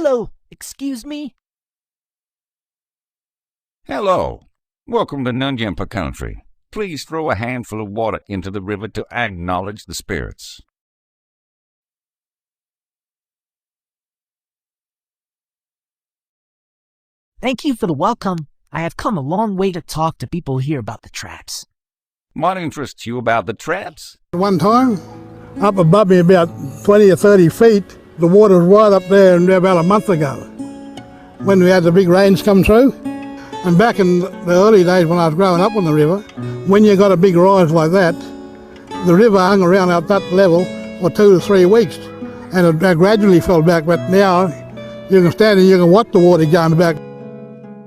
Hello, excuse me? Hello. Welcome to Nunjampa country. Please throw a handful of water into the river to acknowledge the spirits. Thank you for the welcome. I have come a long way to talk to people here about the traps. What interests you about the traps? One time, up above me about 20 or 30 feet, the water was right up there about a month ago when we had the big rains come through. And back in the early days when I was growing up on the river, when you got a big rise like that, the river hung around at that level for 2 to 3 weeks and it gradually fell back. But now you can stand and you can watch the water going back.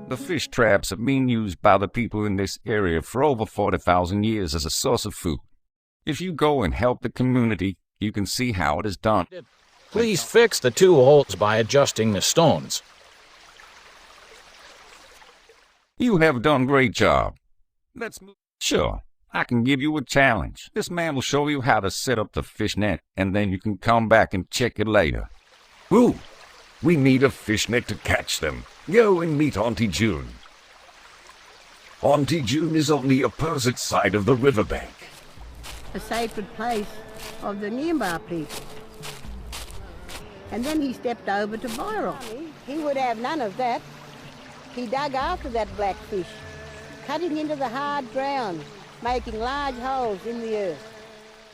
The fish traps have been used by the people in this area for over 40,000 years as a source of food. If you go and help the community, you can see how it is done. Please fix the 2 holes by adjusting the stones. You have done a great job. Let's move. Sure, I can give you a challenge. This man will show you how to set up the fish net, and then you can come back and check it later. Ooh, we need a fish net to catch them. Go and meet Auntie June. Auntie June is on the opposite side of the riverbank. A sacred place of the Nyimba people. And then he stepped over to Byron. He would have none of that. He dug after that blackfish, cutting into the hard ground, making large holes in the earth.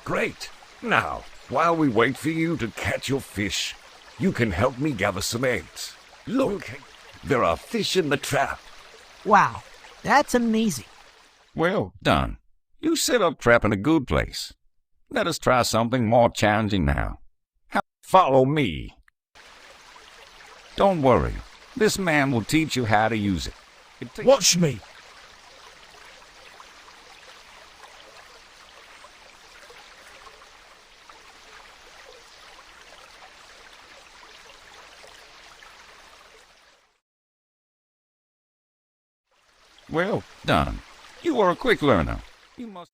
Great. Now, while we wait for you to catch your fish, you can help me gather some eggs. Look, there are fish in the trap. Wow, that's amazing. Well done. You set up trap in a good place. Let us try something more challenging now. Follow me. Don't worry. This man will teach you how to use it. Watch me. Well done. You are a quick learner. You must